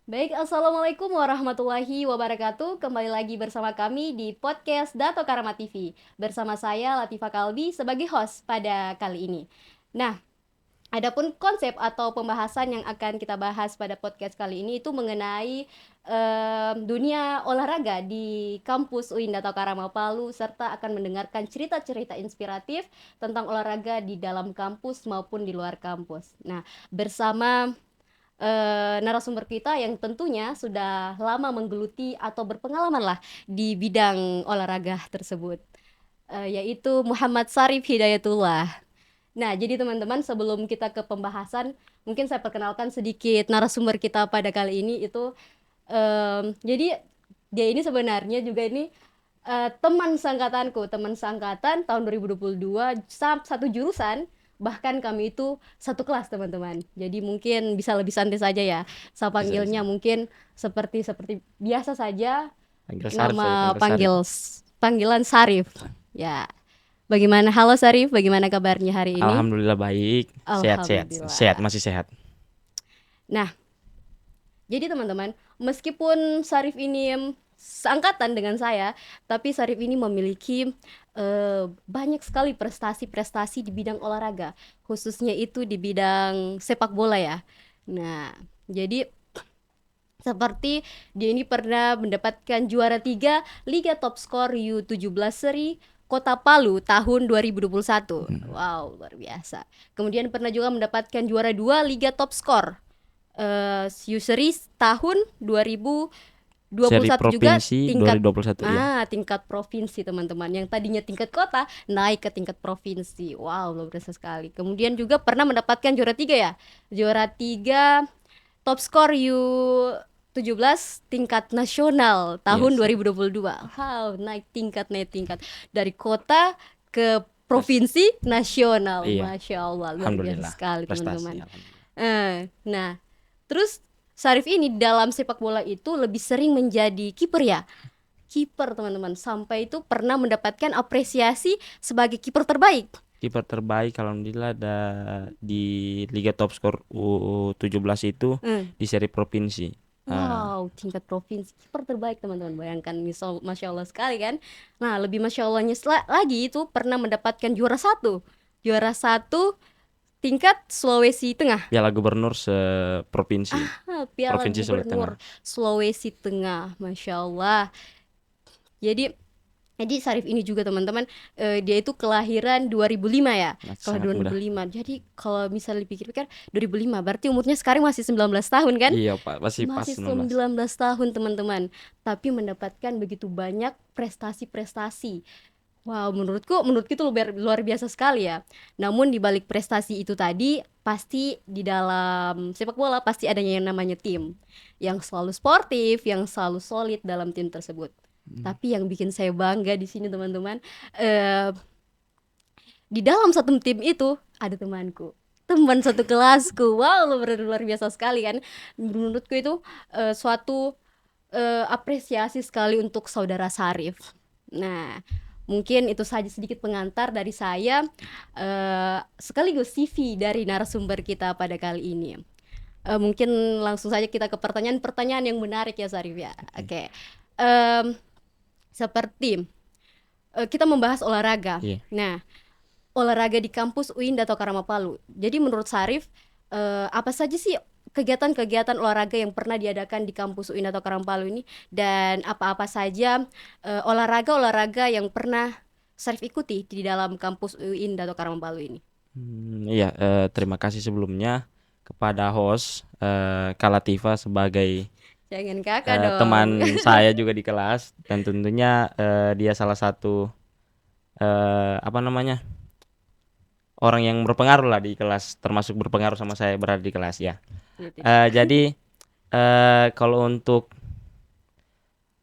Baik, Assalamualaikum warahmatullahi wabarakatuh. Kembali lagi bersama kami di podcast Dato Karama TV. Bersama saya Latifah Kalbi sebagai host pada kali ini. Nah, adapun konsep atau pembahasan yang akan kita bahas pada podcast kali ini itu mengenai dunia olahraga di kampus UIN Dato Karama Palu, serta akan mendengarkan cerita-cerita inspiratif tentang olahraga di dalam kampus maupun di luar kampus. Nah, bersama narasumber kita yang tentunya sudah lama menggeluti atau berpengalaman lah di bidang olahraga tersebut, yaitu Muhammad Sarif Hidayatullah. Nah, jadi teman-teman, sebelum kita ke pembahasan, mungkin saya perkenalkan sedikit narasumber kita pada kali ini itu. Jadi dia ini sebenarnya juga ini teman seangkatanku, teman seangkatan tahun 2022, satu jurusan, bahkan kami itu satu kelas teman-teman. Jadi mungkin bisa lebih santai saja ya. Saya Bisa bisa. panggilnya mungkin seperti seperti biasa saja, Panggil Sarif saja, nama panggil Sarif. panggilan Sarif. Ya. Bagaimana, halo Sarif, bagaimana kabarnya hari ini? Alhamdulillah baik, sehat-sehat, sehat, Alhamdulillah. masih sehat. Nah, jadi teman-teman, meskipun Sarif ini seangkatan dengan saya, tapi Sarif ini memiliki banyak sekali prestasi-prestasi di bidang olahraga, khususnya itu di bidang sepak bola ya. Nah, jadi seperti dia ini pernah mendapatkan juara 3 Liga Top Skor U17 Seri Kota Palu tahun 2021. Hmm. Wow, luar biasa. Kemudian pernah juga mendapatkan juara 2 Liga Top Skor U-Seri tahun 2021 Seri juga, provinsi tingkat 2021 ya. tingkat provinsi teman-teman. Yang tadinya tingkat kota naik ke tingkat provinsi. Wow, luar biasa sekali. Kemudian juga pernah mendapatkan juara 3 ya. Juara 3 top skor U17 tingkat nasional tahun Yes. 2022. Wow, naik tingkat dari kota ke provinsi nasional. Iya, Masya Allah, luar biasa alhamdulillah. sekali Prestasi, teman-teman. alhamdulillah. Nah, terus Sarif ini dalam sepak bola itu lebih sering menjadi kiper ya. Kiper teman-teman, sampai itu pernah mendapatkan apresiasi sebagai kiper terbaik. Kiper terbaik alhamdulillah ada di Liga Top Skor U17 itu Hmm. di seri provinsi. Ah, Wow, tingkat provinsi, kiper terbaik teman-teman. Bayangkan, misal, masya Allah sekali kan. Nah, lebih masya Allahnya lagi itu pernah mendapatkan juara satu tingkat Sulawesi Tengah. Piala Gubernur seprovinsi, Piala Provinsi Sulawesi Tengah. Gubernur Sulawesi Tengah, masya Allah. Jadi Sarif ini juga teman-teman, dia itu kelahiran 2005 ya. Masih Kalau sangat muda. 2005. Jadi kalau misalnya dipikir-pikir 2005 berarti umurnya sekarang masih 19 tahun kan? Iya Pak, masih pas Masih 19. 19 tahun teman-teman. Tapi mendapatkan begitu banyak prestasi-prestasi. Wow, menurutku itu luar biasa sekali ya. Namun di balik prestasi itu tadi, pasti di dalam sepak bola pasti adanya yang namanya tim, yang selalu sportif, yang selalu solid dalam tim tersebut. Hmm. Tapi yang bikin saya bangga di sini teman-teman, eh, di dalam satu tim itu ada temanku, teman satu kelasku. Wow, luar biasa sekali kan. Menurutku itu suatu apresiasi sekali untuk saudara Sarif. Nah, mungkin itu saja sedikit pengantar dari saya, sekaligus CV dari narasumber kita pada kali ini. Mungkin langsung saja kita ke pertanyaan-pertanyaan yang menarik ya Sarif ya. Oke. Oke. Em, Seperti kita membahas olahraga. Iya. Nah, olahraga di kampus UIN Dato Karama Palu. Jadi menurut Sarif, apa saja sih kegiatan-kegiatan olahraga yang pernah diadakan di kampus UIN Dato Karama Palu ini, dan apa-apa saja olahraga-olahraga yang pernah Sarif ikuti di dalam kampus UIN Dato Karama Palu ini? Iya, terima kasih sebelumnya kepada host Kak Latifah sebagai Jangan kakak dong. teman saya juga di kelas, dan tentunya dia salah satu apa namanya, orang yang berpengaruh lah di kelas, termasuk berpengaruh sama saya berada di kelas ya. Gitu. Jadi kalau untuk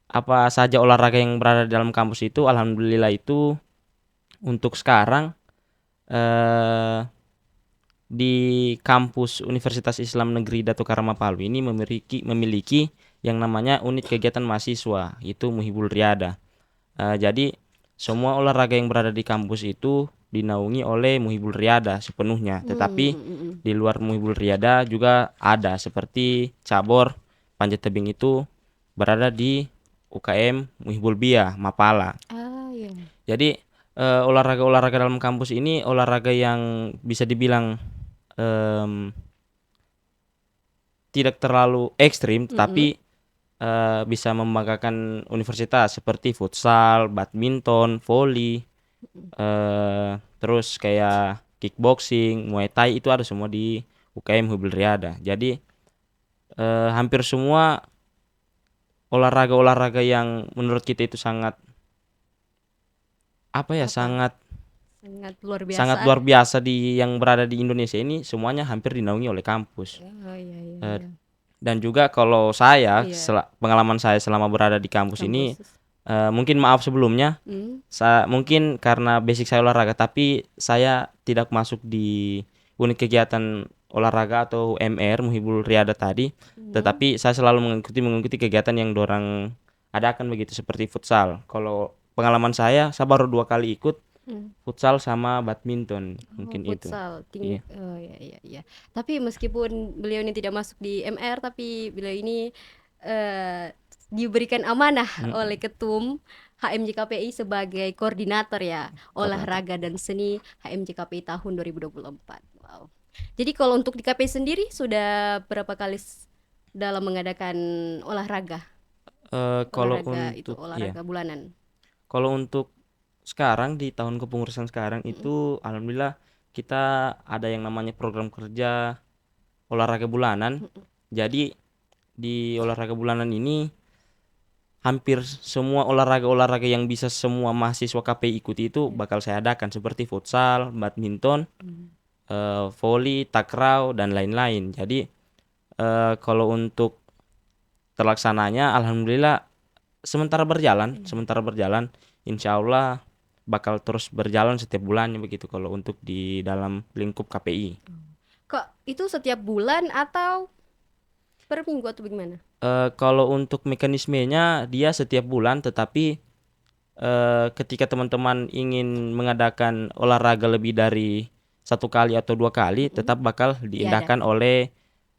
apa saja olahraga yang berada di dalam kampus itu, alhamdulillah itu untuk sekarang eh di kampus Universitas Islam Negeri Dato Karama Palu ini memiliki yang namanya unit kegiatan mahasiswa, itu Muhibul Riyada. Jadi semua olahraga yang berada di kampus itu dinaungi oleh Muhibul Riyada sepenuhnya. Tetapi Hmm, di luar Muhibul Riyada juga ada seperti cabur Panjat Tebing itu berada di UKM Muhibul Bia, Mapala. Iya. Jadi olahraga-olahraga dalam kampus ini olahraga yang bisa dibilang em, tidak terlalu ekstrim, tetapi bisa membanggakan universitas seperti futsal, badminton, voli, terus kayak kickboxing, muay thai itu ada semua di UKM Hubel Riada. Jadi hampir semua olahraga-olahraga yang menurut kita itu sangat Apa? sangat Sangat luar sangat biasa. luar biasa yang berada di Indonesia ini semuanya hampir dinaungi oleh kampus. Oh iya iya. Eh, Dan juga kalau saya Iya. pengalaman saya selama berada di kampus ini, Kampus. mungkin maaf sebelumnya, Hmm. mungkin karena basic saya olahraga, tapi saya tidak masuk di unit kegiatan olahraga atau MR Muhibul Riada tadi, tetapi saya selalu mengikuti kegiatan yang dorang adakan begitu seperti futsal. Kalau pengalaman saya baru 2 kali ikut Hmm. futsal sama badminton, Oh, mungkin itu. futsal. Iya. Oh iya iya iya. Tapi meskipun beliau ini tidak masuk di MR, tapi beliau ini eh, diberikan amanah oleh Ketum HMJKPI sebagai koordinator ya olahraga dan seni HMJKPI tahun 2024. Wow. Jadi kalau untuk di KPI sendiri sudah berapa kali dalam mengadakan olahraga? Kalau Olahraga itu untuk olahraga bulanan. kalau untuk sekarang di tahun kepengurusan sekarang itu alhamdulillah kita ada yang namanya program kerja olahraga bulanan. Jadi di olahraga bulanan ini hampir semua olahraga-olahraga yang bisa semua mahasiswa KPI ikuti itu bakal saya adakan seperti futsal, badminton, voli, takraw dan lain-lain. Jadi kalau untuk terlaksananya alhamdulillah sementara berjalan, insya Allah bakal terus berjalan setiap bulannya begitu kalau untuk di dalam lingkup KPI. Kok itu setiap bulan atau per minggu atau bagaimana? Kalau untuk mekanismenya dia setiap bulan, tetapi ketika teman-teman ingin mengadakan olahraga lebih dari 1 kali atau 2 kali, tetap bakal diindahkan oleh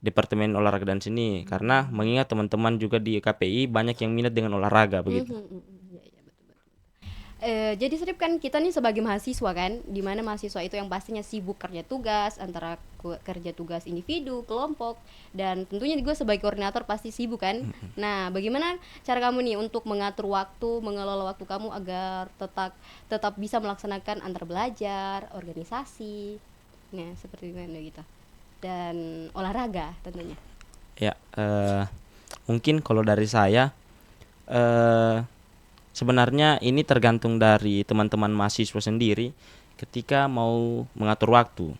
Departemen Olahraga dan Seni, karena mengingat teman-teman juga di KPI banyak yang minat dengan olahraga begitu. Iya, iya, betul, betul. Jadi Srip kan kita nih sebagai mahasiswa kan, dimana mahasiswa itu yang pastinya sibuk kerja tugas antara kerja tugas individu, kelompok, dan tentunya gue sebagai koordinator pasti sibuk kan. Nah, bagaimana cara kamu nih untuk mengatur waktu, mengelola waktu kamu agar tetap bisa melaksanakan antar belajar, organisasi, nah seperti gimana gitu, dan olahraga tentunya. Ya, mungkin kalau dari saya sebenarnya ini tergantung dari teman-teman mahasiswa sendiri ketika mau mengatur waktu.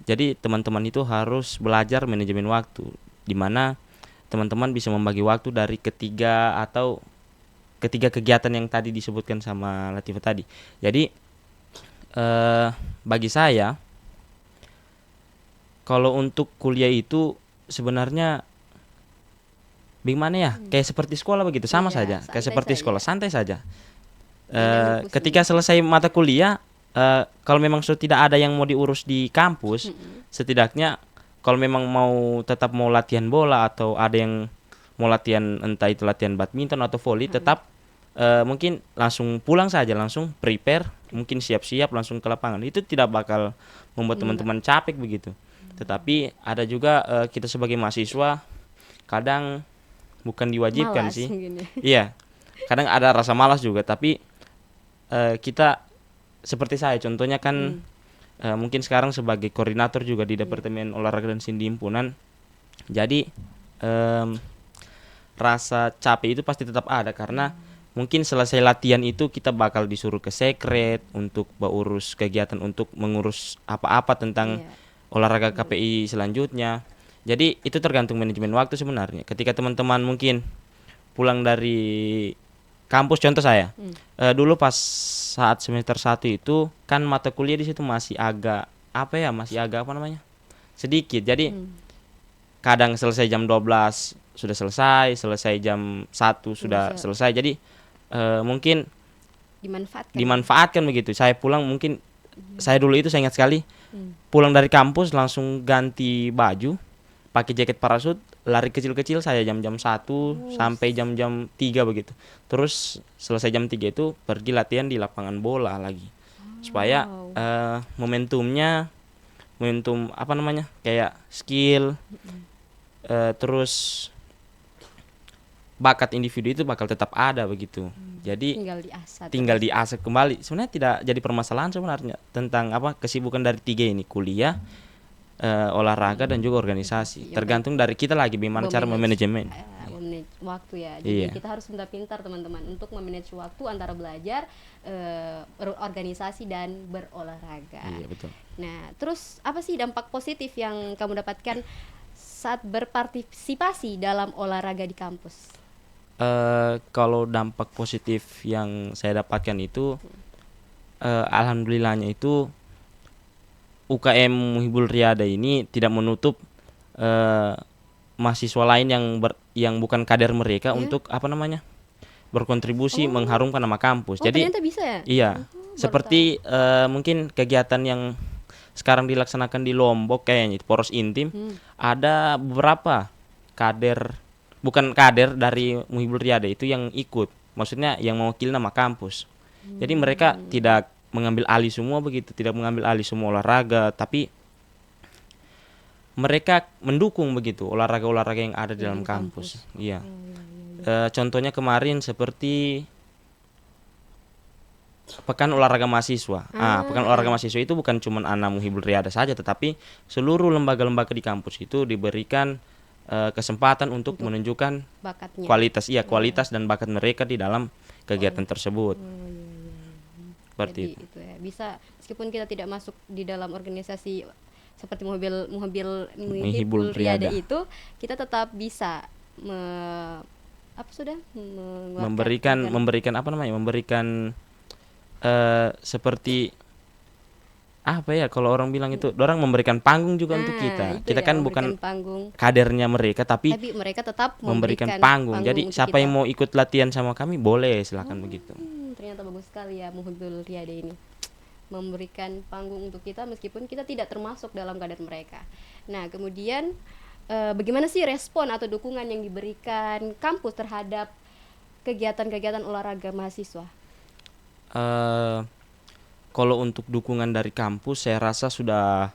Jadi teman-teman itu harus belajar manajemen waktu, di mana teman-teman bisa membagi waktu dari ketiga kegiatan yang tadi disebutkan sama Latifah tadi. Jadi bagi saya kalau untuk kuliah itu sebenarnya bagaimana ya? Kayak seperti sekolah begitu, sama Iya, saja. Kayak santai seperti saja. sekolah, santai saja. Tidak Ketika selesai mata kuliah, kalau memang sudah tidak ada yang mau diurus di kampus, setidaknya kalau memang tetap mau latihan bola atau ada yang mau latihan, entah itu latihan badminton atau voli, tetap mungkin langsung pulang saja, langsung prepare, mungkin siap-siap langsung ke lapangan. Itu tidak bakal membuat teman-teman capek begitu. Tetapi ada juga kita sebagai mahasiswa kadang bukan diwajibkan malas sih. mungkin ya. Iya, kadang ada rasa malas juga, tapi kita seperti saya contohnya kan mungkin sekarang sebagai koordinator juga di Departemen Olahraga dan Seni Himpunan. Jadi rasa capek itu pasti tetap ada, karena mungkin selesai latihan itu kita bakal disuruh ke sekret untuk beurus kegiatan, untuk mengurus apa-apa tentang olahraga KPI selanjutnya. Jadi itu tergantung manajemen waktu sebenarnya. Ketika teman-teman mungkin pulang dari kampus, contoh saya dulu pas saat semester 1 itu kan mata kuliah di situ masih agak sedikit. Jadi kadang selesai jam 12 sudah selesai jam 1 sudah selesai. Jadi mungkin dimanfaatkan begitu. Saya pulang mungkin saya dulu itu saya ingat sekali pulang dari kampus langsung ganti baju, pakai jaket parasut, lari kecil-kecil saya jam-jam 1 sampai jam-jam 3 begitu. Terus selesai jam 3 itu pergi latihan di lapangan bola lagi. Supaya Wow. momentum apa namanya? Kayak skill, terus bakat individu itu bakal tetap ada begitu. Jadi Tinggal diasah tinggal terus. diasah kembali. Sebenarnya tidak jadi permasalahan sebenarnya tentang apa kesibukan dari tiga ini, kuliah, olahraga dan juga organisasi. Yang penting Tergantung dari kita lagi bagaimana cara memanage memanajemen. memanage waktu ya. Jadi Iya, kita harus pintar-pintar teman-teman untuk memanage waktu antara belajar, berorganisasi dan berolahraga. iya betul. Nah, terus apa sih dampak positif yang kamu dapatkan saat berpartisipasi dalam olahraga di kampus? Kalau dampak positif yang saya dapatkan itu, alhamdulillahnya itu UKM Muhibul Riyada ini tidak menutup eh, mahasiswa lain yang bukan kader mereka Ya? untuk apa namanya berkontribusi Oh, mengharumkan nama kampus. oh Jadi ternyata bisa ya? iya, Baru tahu. seperti mungkin kegiatan yang sekarang dilaksanakan di Lombok kayaknya itu Poros Intim, ada beberapa kader bukan kader dari Muhibul Riyada itu yang ikut. Maksudnya yang mewakili nama kampus. Jadi mereka tidak mengambil alih semua begitu, tidak mengambil alih semua olahraga, tapi mereka mendukung begitu olahraga-olahraga yang ada di Yang dalam di kampus. kampus. Iya. Oh, iya, iya, iya. Contohnya kemarin seperti Pekan Olahraga Mahasiswa. Pekan Olahraga Mahasiswa itu bukan cuma anak Muhibul Riyada saja, tetapi seluruh lembaga-lembaga di kampus itu diberikan kesempatan untuk menunjukkan Bakatnya. kualitas dan bakat mereka di dalam kegiatan tersebut. Oh, iya, iya. Seperti Jadi itu. itu ya bisa meskipun kita tidak masuk di dalam organisasi seperti mobil mobil Muhibul Muhibul Riyada Riyada itu, kita tetap bisa apa sudah memberikan mengeluarkan memberikan apa namanya? Memberikan seperti apa ya kalau orang bilang itu, orang memberikan panggung juga untuk kita. itu Kita ya kan memberikan bukan panggung, kadernya mereka, tapi tapi mereka tetap memberikan memberikan panggung. panggung Jadi untuk siapa kita. yang mau ikut latihan sama kami boleh, silakan begitu. Ternyata bagus sekali ya Muhibul Riyada ini memberikan panggung untuk kita meskipun kita tidak termasuk dalam kader mereka. Nah, kemudian bagaimana sih respon atau dukungan yang diberikan kampus terhadap kegiatan-kegiatan olahraga mahasiswa? eh Kalau untuk dukungan dari kampus saya rasa sudah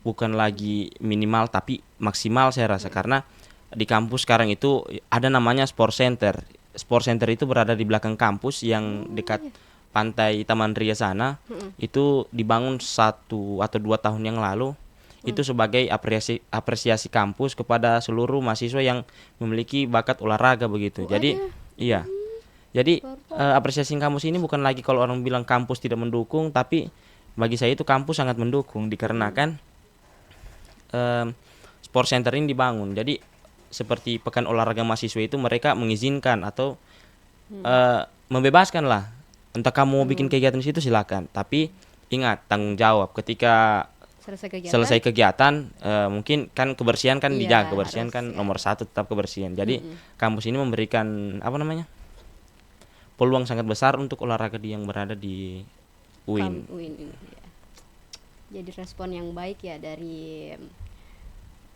bukan lagi minimal tapi maksimal saya rasa, karena di kampus sekarang itu ada namanya sport center. Sport center itu berada di belakang kampus yang dekat pantai Taman Ria sana. Itu dibangun 1 atau 2 tahun yang lalu. Itu sebagai apresiasi kampus kepada seluruh mahasiswa yang memiliki bakat olahraga begitu. Jadi Ada iya. Jadi baru tahu. apresiasi kampus ini bukan lagi kalau orang bilang kampus tidak mendukung, tapi bagi saya itu kampus sangat mendukung dikarenakan sport center ini dibangun. Jadi seperti Pekan Olahraga Mahasiswa itu mereka mengizinkan atau membebaskan lah. Entah kamu mau bikin kegiatan di situ silakan, tapi ingat tanggung jawab ketika Selesai kegiatan. selesai kegiatan. Mungkin kan kebersihan kan Iya, dijaga, kebersihan harus, kan ya. nomor satu, tetap kebersihan. Jadi kampus ini memberikan apa namanya peluang sangat besar untuk olahraga yang berada di UIN. UIN ini ya. Jadi respon yang baik ya dari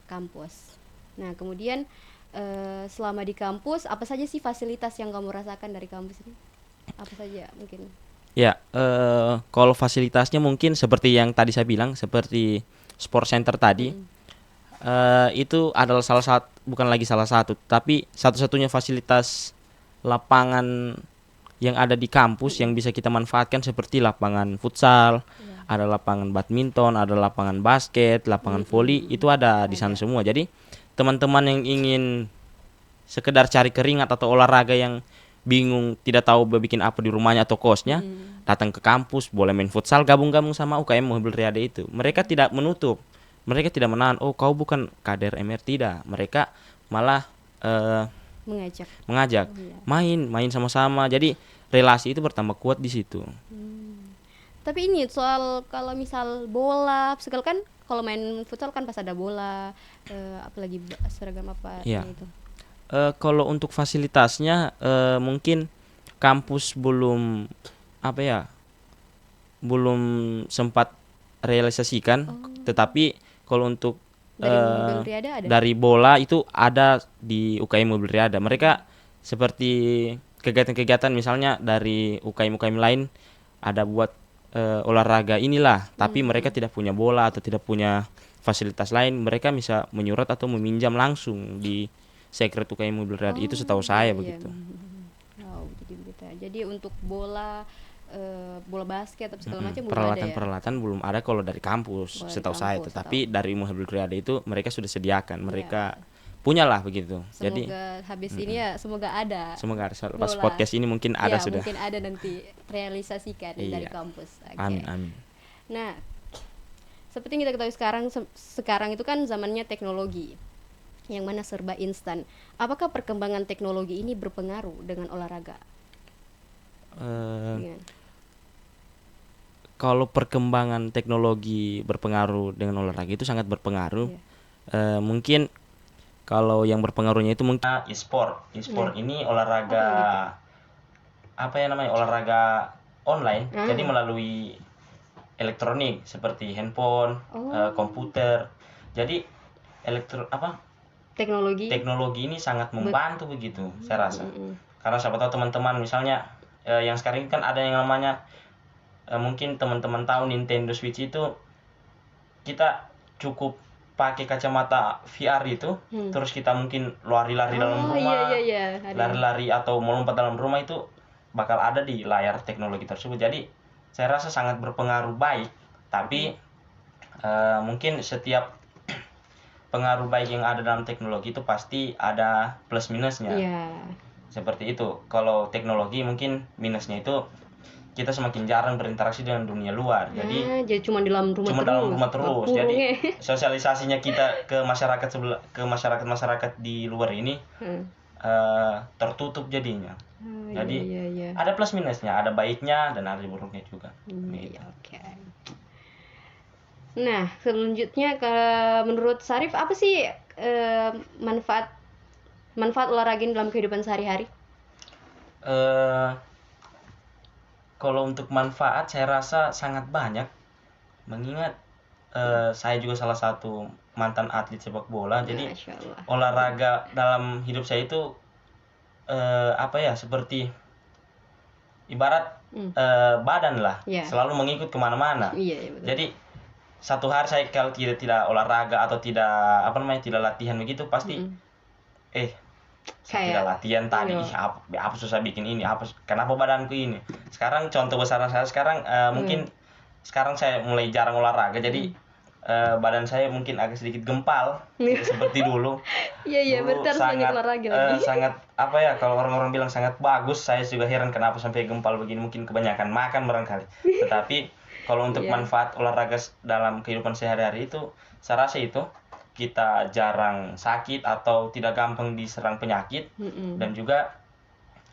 kampus. Nah, kemudian selama di kampus apa saja sih fasilitas yang kamu rasakan dari kampus ini? Apa saja mungkin? Ya, kalau fasilitasnya mungkin seperti yang tadi saya bilang, seperti sport center tadi, itu adalah bukan lagi salah satu, tapi satu-satunya fasilitas lapangan yang ada di kampus yang bisa kita manfaatkan, seperti lapangan futsal, ada lapangan badminton, ada lapangan basket, lapangan voli, itu ada di sana semua. Jadi teman-teman yang ingin sekedar cari keringat atau olahraga yang bingung tidak tahu bikin apa di rumahnya atau kosnya, datang ke kampus, boleh main futsal, gabung-gabung sama UKM Muhibul Riyada itu. Mereka tidak menutup, mereka tidak menahan, oh kau bukan kader MR, tidak. Mereka malah mengajak main sama-sama. Jadi relasi itu bertambah kuat di situ. Tapi ini soal kalau misal bola, segala kan kalau main futsal kan pas ada bola, apalagi seragam apa Iya. itu. Kalau untuk fasilitasnya mungkin kampus belum apa ya, belum sempat realisasikan, tetapi kalau untuk Dari Mobil Riada ada? dari bola itu ada di UKM Mobil Riada. Mereka seperti kegiatan-kegiatan misalnya dari UKM-UKM lain ada buat olahraga inilah, tapi mereka tidak punya bola atau tidak punya fasilitas lain, mereka bisa menyurat atau meminjam langsung di sekret UKM Mobil Riada. Itu setahu saya begitu. Oh, jadi begitu. Jadi untuk bola bola basket atau segala macam belum ada ya? Peralatan-peralatan belum ada kalau dari kampus, Kalau dari setahu saya. kampus, Tetapi dari Mobil Riada itu mereka sudah sediakan, Iya. mereka punyalah begitu. Jadi Semoga habis ini ya semoga ada. semoga pas Bola. podcast ini mungkin ada Ya, sudah. mungkin ada nanti realisasikan dari Iya. kampus. Oke. Amin. Nah, seperti yang kita ketahui sekarang itu kan zamannya teknologi yang mana serba instan. Apakah perkembangan teknologi ini berpengaruh dengan olahraga? Eh, Gimana? Kalau perkembangan teknologi berpengaruh dengan olahraga itu sangat berpengaruh. Iya. Mungkin kalau yang berpengaruhnya itu mungkin e-sport. E-sport ini olahraga apa ya namanya? Olahraga online. Jadi melalui elektronik seperti handphone, komputer. Jadi teknologi ini sangat membantu begitu, saya rasa. Karena siapa tahu teman-teman misalnya yang sekarang ini kan ada yang namanya mungkin teman-teman tahu Nintendo Switch itu kita cukup pakai kacamata VR itu, terus kita mungkin lari-lari dalam rumah, Iya. lari-lari atau melompat dalam rumah itu bakal ada di layar teknologi tersebut. Jadi saya rasa sangat berpengaruh baik, tapi mungkin setiap pengaruh baik yang ada dalam teknologi itu pasti ada plus minusnya. Iya. Seperti itu. Kalau teknologi mungkin minusnya itu kita semakin jarang berinteraksi dengan dunia luar. Jadi cuma di dalam rumah terus. Jadi sosialisasinya kita ke masyarakat di luar ini tertutup jadinya. Jadi iya. ada plus minusnya, ada baiknya dan ada buruknya juga. Iya, oke. Nah, selanjutnya menurut Sarif apa sih manfaat olahraga dalam kehidupan sehari-hari? Kalau untuk manfaat saya rasa sangat banyak, mengingat saya juga salah satu mantan atlet sepak bola. Jadi Masya Allah. olahraga dalam hidup saya itu seperti ibarat badan lah, selalu mengikut kemana-mana. Iya, betul. Jadi satu hari saya kalau tidak olahraga atau tidak latihan begitu pasti saya tidak latihan tadi, apa susah bikin ini, kenapa badanku ini. Sekarang contoh besar saya sekarang mungkin sekarang saya mulai jarang olahraga, jadi badan saya mungkin agak sedikit gempal seperti dulu. Iya, betul, sangat olahraga lagi. Sangat kalau orang-orang bilang sangat bagus, saya juga heran kenapa sampai gempal begini, mungkin kebanyakan makan barangkali. Tetapi kalau untuk manfaat olahraga dalam kehidupan sehari-hari itu saya rasa itu kita jarang sakit atau tidak gampang diserang penyakit, dan juga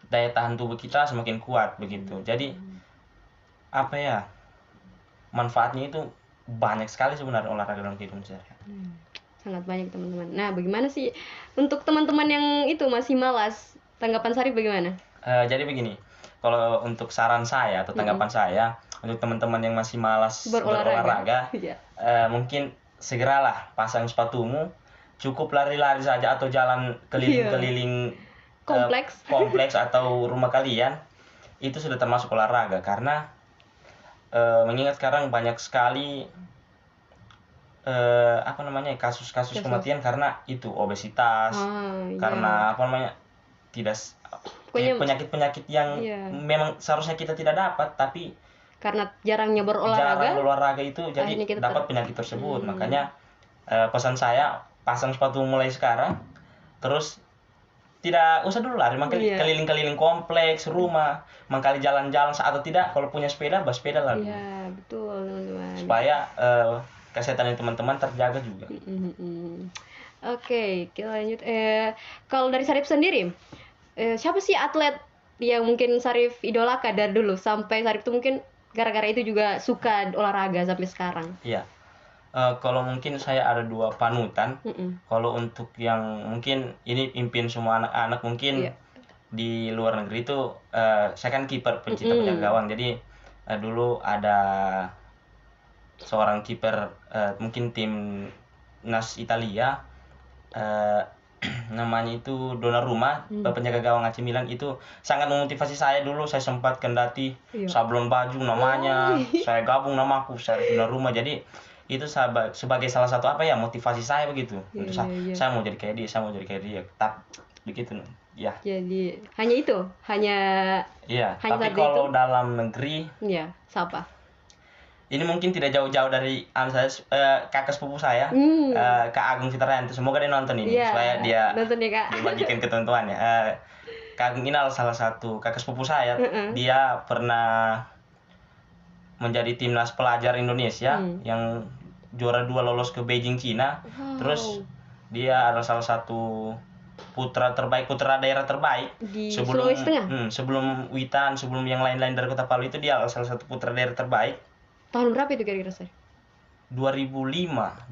daya tahan tubuh kita semakin kuat begitu. Jadi manfaatnya itu banyak sekali sebenarnya olahraga dalam kehidupan sehari-hari. Sangat banyak, teman-teman. Nah, bagaimana sih untuk teman-teman yang itu masih malas? Tanggapan Sarif bagaimana? Jadi begini, kalau untuk saran saya atau tanggapan saya untuk teman-teman yang masih malas berolahraga, mungkin segeralah pasang sepatumu, cukup lari-lari saja atau jalan keliling-keliling kompleks atau rumah kalian, itu sudah termasuk olahraga. Karena mengingat sekarang banyak sekali kasus-kasus kematian karena itu obesitas, karena tidak penyakit-penyakit yang memang seharusnya kita tidak dapat, tapi karena jarang berolahraga itu jadi dapat penyakit tersebut. Makanya pesan saya, pasang sepatu mulai sekarang, terus tidak usah dulu lari, keliling-keliling kompleks rumah, mangkali jalan-jalan, atau tidak kalau punya sepeda, bersepeda lah. Iya, betul, teman-teman. Supaya kesehatan teman-teman terjaga juga. Oke, kita lanjut. Kalau dari Sarif sendiri, siapa sih atlet yang mungkin Sarif idolakan dari dulu sampai Sarif itu mungkin gara-gara itu juga suka olahraga sampai sekarang? Iya. Kalau mungkin saya ada dua panutan. Kalau untuk yang mungkin ini impian semua anak-anak mungkin di luar negeri itu, saya kan kiper, pencinta penjaga gawang. Jadi dulu ada seorang kiper mungkin tim timnas Italia, namanya itu Donnarumma, penjaga gawang AC Milan, itu sangat memotivasi saya. Dulu saya sempat kendati sablon baju namanya, saya gabung namaku saya Donnarumma. Jadi itu sebagai salah satu motivasi saya begitu. Untuk saya mau jadi kayak dia, saya mau jadi kayak dia. Begitu ya. Jadi hanya itu, hanya tapi kalau itu, dalam negeri siapa? Ini mungkin tidak jauh-jauh dari kakak sepupu saya, Kak Agung Fitrianto. Semoga dia nonton ini, supaya dia nonton ya, Kak. dibagikan ketentuan ya. Kak Agung ini adalah salah satu kakak sepupu saya. Dia pernah menjadi timnas pelajar Indonesia yang juara 2 lolos ke Beijing, Cina. Terus dia adalah salah satu putra daerah terbaik di Sulawesi Tengah. Sebelum Witan, sebelum yang lain-lain dari Kota Palu, itu dia adalah salah satu putra daerah terbaik. Tahun berapa itu kira-kira, Sir? 2005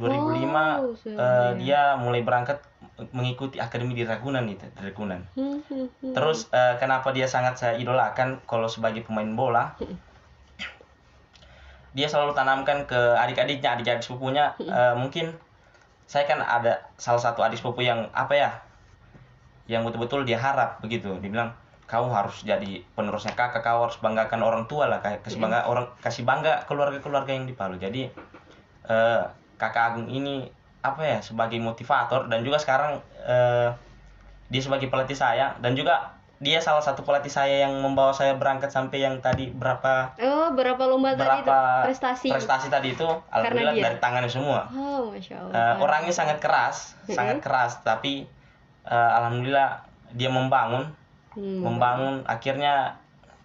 dia mulai berangkat mengikuti akademi di Ragunan itu, Terus kenapa dia sangat saya idolakan kalau sebagai pemain bola? Dia selalu tanamkan ke adik-adiknya, adik-adik sepupunya. Mungkin saya kan ada salah satu adik sepupu yang yang betul-betul dia harap begitu. Dia bilang, kau harus jadi penerusnya kakak, kau harus banggakan orang tua lah, kasih bangga keluarga-keluarga yang di Palu. Jadi kakak Agung ini sebagai motivator, dan juga sekarang dia sebagai pelatih saya, dan juga dia salah satu pelatih saya yang membawa saya berangkat sampai yang tadi berapa lomba tadi itu, prestasi tadi itu, alhamdulillah dari tangannya semua. Masya Allah. Orangnya sangat keras, tapi alhamdulillah dia membangun, akhirnya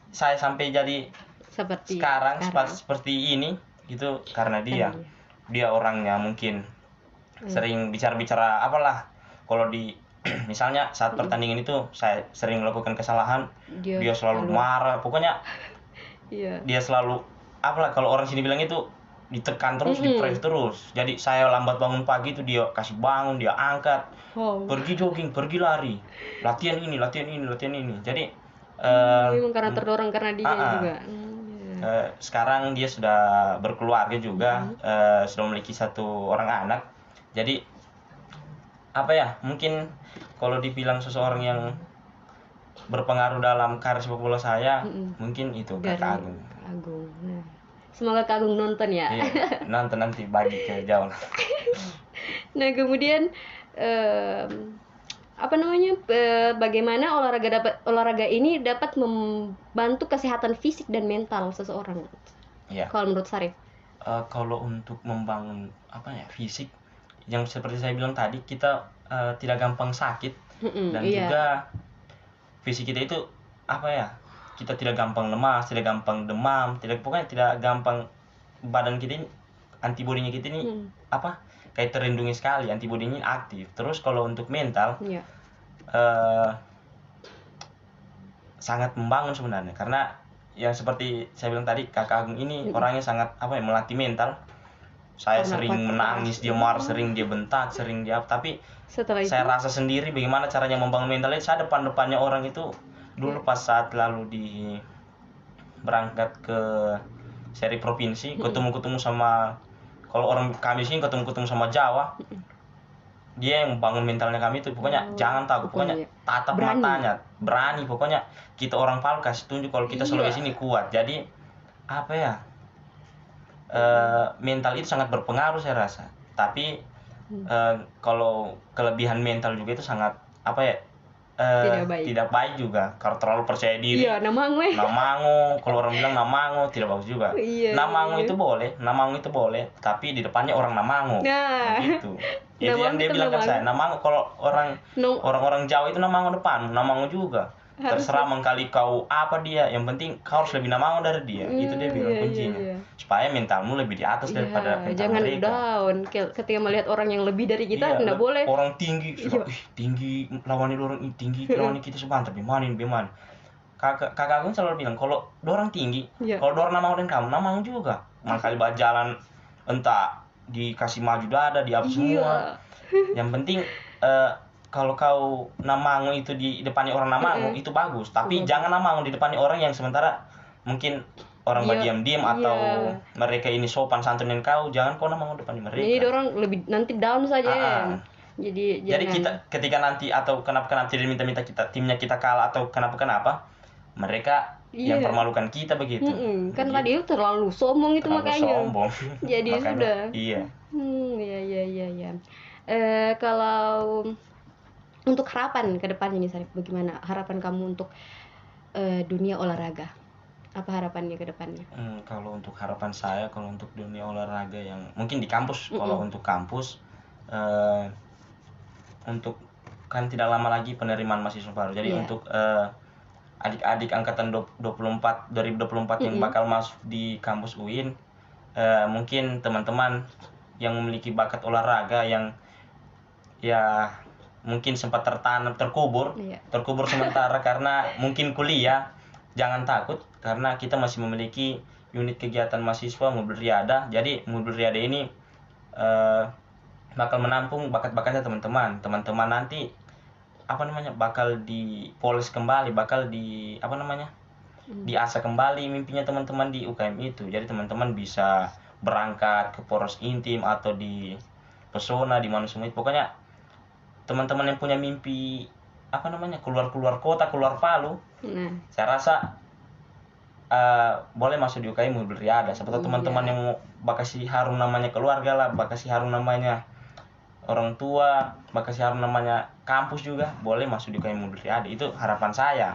saya sampai jadi sekarang seperti ini gitu, karena dia orangnya mungkin sering bicara apalah. Kalau di misalnya saat pertandingan itu saya sering melakukan kesalahan, dia selalu marah, pokoknya dia selalu apalah, kalau orang sini bilang itu ditekan terus, di-press terus. Jadi saya lambat bangun pagi itu dia kasih bangun, dia angkat, pergi jogging, pergi lari, latihan ini. Jadi memang karena terdorong karena dia juga. Sekarang dia sudah berkeluarga juga, sudah memiliki 1 orang anak. Jadi mungkin kalau dibilang seseorang yang berpengaruh dalam karir sepak bola saya, mungkin itu Kak Agung. Nah, semoga Kak Agung nonton ya. Iya, nonton nanti bagi ke jauh. Nah, kemudian bagaimana olahraga ini dapat membantu kesehatan fisik dan mental seseorang? Kalau menurut Sarif? Kalau untuk membangun fisik, yang seperti saya bilang tadi, kita tidak gampang sakit, dan juga fisik kita itu kita tidak gampang lemas, tidak gampang demam, pokoknya tidak gampang, badan kita ini, antibodinya kita ini kayak terlindungi sekali, antibodinya aktif. Terus kalau untuk mental, sangat membangun sebenarnya, karena yang seperti saya bilang tadi, Kakak Agung ini orangnya sangat melatih mental. Saya sering menangis, dia marah, sering dia bentak, sering dia tapi saya rasa sendiri bagaimana caranya membangun mentalnya. Saya depannya orang itu dulu pas saat lalu berangkat ke seri provinsi, ketemu sama, kalau orang kami sini ketemu sama Jawa, dia yang bangun mentalnya kami itu, pokoknya jangan takut, pokoknya tatap matanya, berani, pokoknya kita orang Palu kasih tunjuk kalau kita Sulawesi ini kuat. Jadi mental itu sangat berpengaruh saya rasa. Tapi kalau kelebihan mental juga itu sangat tidak baik juga. Kalau terlalu percaya diri, namango, kalau orang bilang namango tidak bagus juga. Namango itu boleh, tapi di depannya orang namango. Begitu. Itu yang dia bilang ke saya. Namango, kalau orang Jawa itu namango depan, namango juga. Terserah mengkali kau dia, yang penting kau harus lebih namango dari dia. Itu dia bilang kuncinya. Supaya mentalmu lebih di atas daripada mental jangan mereka. Down ketika melihat orang yang lebih dari kita, tidak boleh. Orang tinggi, tinggi lawan orang tinggi, lawan kita sebentar, bemanin. Kakak Agung selalu bilang, kalau dorang tinggi, kalau dorang namango dan kamu namango juga. Mengkali jalan entah dikasih maju dada, di apa semua. Yang penting kalau kau namango itu di depannya orang namango, itu bagus. Tapi jangan namango di depannya orang yang sementara mungkin orang Iya, berdiam-diam atau mereka ini sopan santunin kau, jangan kau nama depan mereka. Jadi orang lebih nanti down saja. Jadi kita ketika nanti atau kenapa tidak minta kita timnya kita kalah atau kenapa mereka yang permalukan kita begitu. Kan tadi itu terlalu sombong itu Terlalu makanya. sombong. Jadi Makanya, sudah. Iya. Iya. Kalau untuk harapan ke depannya nih Sarif, bagaimana harapan kamu untuk dunia olahraga? Apa harapannya ke depannya? Kalau untuk harapan saya, kalau untuk dunia olahraga yang mungkin di kampus, kalau untuk kampus untuk kan tidak lama lagi penerimaan mahasiswa baru. Jadi untuk adik-adik angkatan 2024 yang bakal masuk di kampus UIN, mungkin teman-teman yang memiliki bakat olahraga yang ya mungkin sempat terkubur sementara karena mungkin kuliah, jangan takut karena kita masih memiliki unit kegiatan mahasiswa Mubel Riada. Jadi Mubel Riada ini bakal menampung bakat-bakatnya teman-teman nanti bakal dipoles kembali, bakal diasah kembali mimpinya teman-teman di UKM itu. Jadi teman-teman bisa berangkat ke poros intim atau di pesona di mana semua itu. Pokoknya teman-teman yang punya mimpi keluar kota, keluar Palu, saya rasa boleh masuk di UKM Mubel Riada. Siapa tahu teman-teman yang mau bakasi harum namanya keluarga lah, bakasi harum namanya orang tua, bakasi harum namanya kampus juga, boleh masuk di UKM Mubel Riada. Itu harapan saya.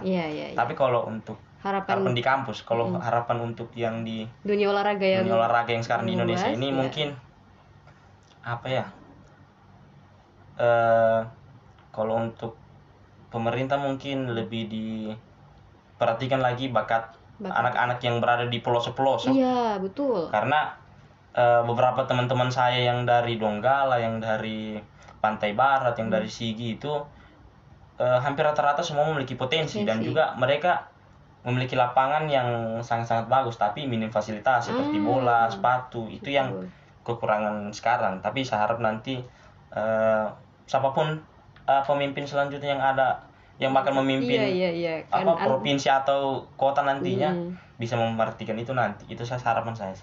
Tapi kalau untuk harapan di kampus, kalau harapan untuk yang di dunia olahraga yang sekarang di Indonesia ini mungkin kalau untuk pemerintah mungkin lebih diperhatikan lagi bakat anak-anak yang berada di pelosok-pelosok. Iya, betul. Karena beberapa teman-teman saya yang dari Donggala, yang dari Pantai Barat, yang dari Sigi itu hampir rata-rata semua memiliki potensi dan juga mereka memiliki lapangan yang sangat-sangat bagus, tapi minim fasilitas seperti bola, sepatu. Itu yang kekurangan sekarang. Tapi saya harap nanti siapapun pemimpin selanjutnya yang ada, yang bakal memimpin provinsi atau kota nantinya, bisa memperhatikan itu nanti. Itu harapan saya.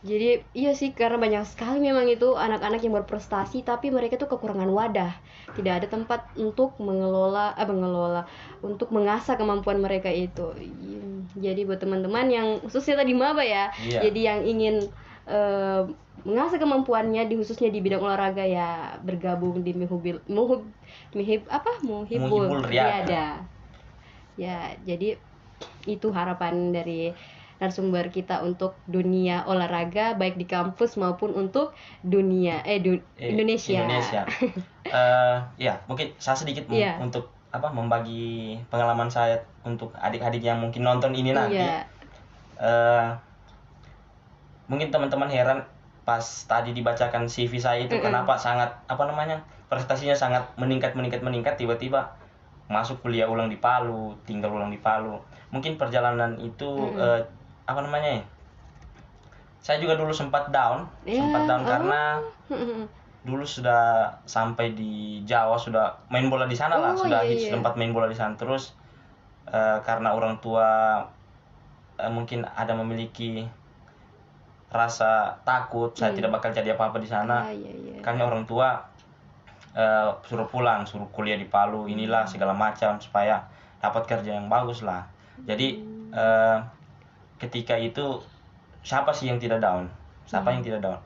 Jadi iya sih, karena banyak sekali memang itu anak-anak yang berprestasi tapi mereka tuh kekurangan wadah, tidak ada tempat untuk mengelola untuk mengasah kemampuan mereka itu. Jadi buat teman-teman yang khususnya tadi maba ya, jadi yang ingin mengasah kemampuannya khususnya di bidang olahraga, ya bergabung di Muhibul Riada. Ya, jadi itu harapan dari narasumber kita untuk dunia olahraga baik di kampus maupun untuk dunia Indonesia. Ya, mungkin saya sedikit untuk membagi pengalaman saya untuk adik-adik yang mungkin nonton ini nanti. Mungkin teman-teman heran pas tadi dibacakan CV saya itu kenapa sangat prestasinya sangat meningkat tiba-tiba masuk kuliah ulang di Palu, tinggal ulang di Palu. Mungkin perjalanan itu saya juga dulu sempat down karena dulu sudah sampai di Jawa, sudah main bola di sana lah, sempat main bola di sana. Terus karena orang tua mungkin ada memiliki rasa takut saya tidak bakal jadi apa-apa di sana, karena orang tua suruh pulang, suruh kuliah di Palu, inilah segala macam supaya dapat kerja yang bagus lah. Jadi ketika itu siapa sih yang tidak down? Yang tidak down?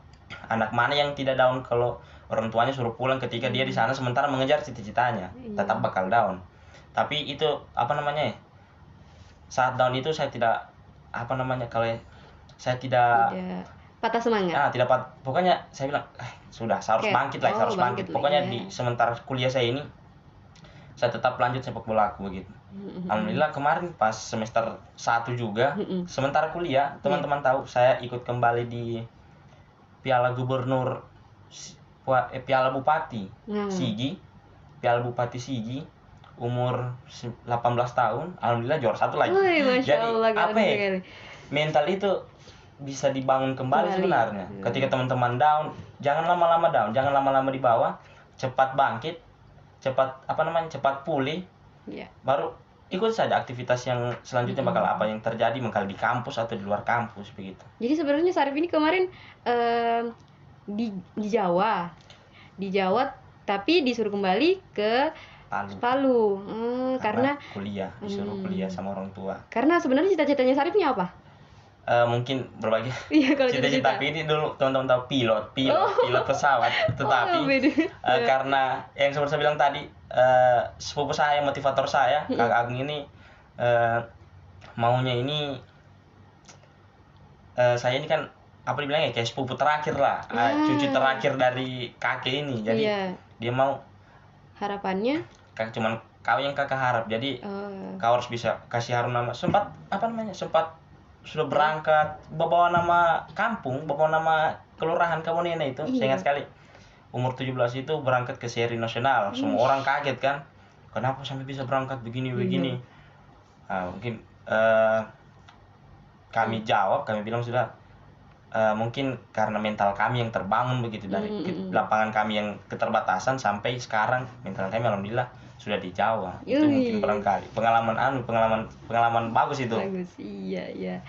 Anak mana yang tidak down kalau orang tuanya suruh pulang ketika dia di sana sementara mengejar cita-citanya? Tetap bakal down. Tapi itu saat down itu saya tidak kalau saya tidak patah semangat. Pokoknya saya bilang sudah, saya harus bangkit lah, harus bangkit. Pokoknya di sementara kuliah saya ini saya tetap lanjut sepak bola aku begitu. Alhamdulillah kemarin pas semester 1 juga, sementara kuliah, teman-teman tahu saya ikut kembali di Piala Gubernur, Piala Bupati Sigi, Piala Bupati Sigi, umur 18 tahun, alhamdulillah juara 1 lagi. Jadi mental itu bisa dibangun kembali sebenarnya. Ketika teman-teman down, jangan lama-lama down, jangan lama-lama di bawah, cepat bangkit, cepat pulih, baru ikut saja aktivitas yang selanjutnya bakal apa yang terjadi, bakal di kampus atau di luar kampus begitu. Jadi sebenarnya Sarip ini kemarin di Jawa, tapi disuruh kembali ke Palu. Karena kuliah, disuruh kuliah sama orang tua. Karena sebenarnya cita-citanya Sarip ini apa? Mungkin berbagai kalau cita-cita. Tapi ini dulu teman-teman tahu pilot pesawat. Tetapi karena yang seperti saya bilang tadi, sepupu saya, motivator saya, Kak Agung ini maunya ini, saya ini kan apa dibilangnya, kayak sepupu terakhir lah, cucu terakhir dari kakek ini. Jadi dia mau, harapannya cuman kau yang kakak harap. Jadi kau harus bisa kasih harum nama. Sempat sudah berangkat bawa nama kampung, bawa nama kelurahan Kabonena itu. Saya ingat sekali umur 17 itu berangkat ke seri nasional. Semua orang kaget kan, kenapa sampai bisa berangkat begini. Nah, mungkin kami bilang sudah, mungkin karena mental kami yang terbangun begitu dari lapangan kami yang keterbatasan sampai sekarang mental kami alhamdulillah sudah di Jawa. Itu mungkin barangkali pengalaman bagus itu. Bagus, iya.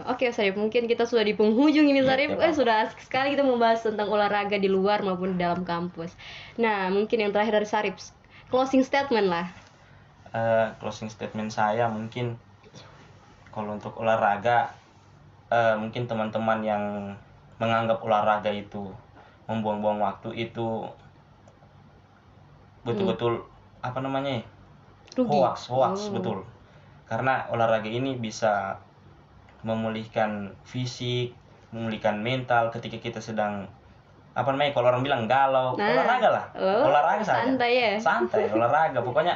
Oke, Sarip, mungkin kita sudah di penghujung ini, Sarip. Sudah asik sekali kita membahas tentang olahraga di luar maupun di dalam kampus. Nah, mungkin yang terakhir dari Sarip, closing statement lah. Closing statement saya mungkin kalau untuk olahraga, mungkin teman-teman yang menganggap olahraga itu membuang-buang waktu itu betul-betul apa namanya, hoax betul. Karena olahraga ini bisa memulihkan fisik, memulihkan mental ketika kita sedang apa namanya, kalau orang bilang galau, olahraga lah, olahraga saja, santai olahraga. Pokoknya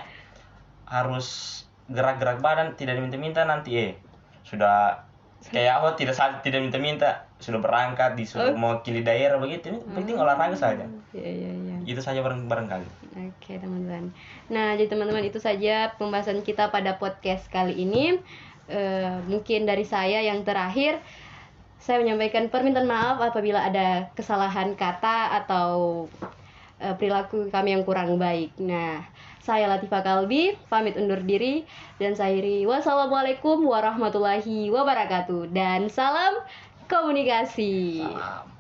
harus gerak-gerak badan, tidak diminta-minta nanti sudah kayak tidak minta-minta sudah berangkat disuruh mewakili daerah begitu. Penting olahraga saja. Iya. Itu saja barangkali. Oke, teman-teman. Nah, jadi teman-teman, itu saja pembahasan kita pada podcast kali ini. Mungkin dari saya yang terakhir, saya menyampaikan permintaan maaf apabila ada kesalahan kata atau perilaku kami yang kurang baik. Nah, saya Latifah Kalbi pamit undur diri dan saya akhiri. Wassalamualaikum warahmatullahi wabarakatuh dan salam komunikasi. Salam.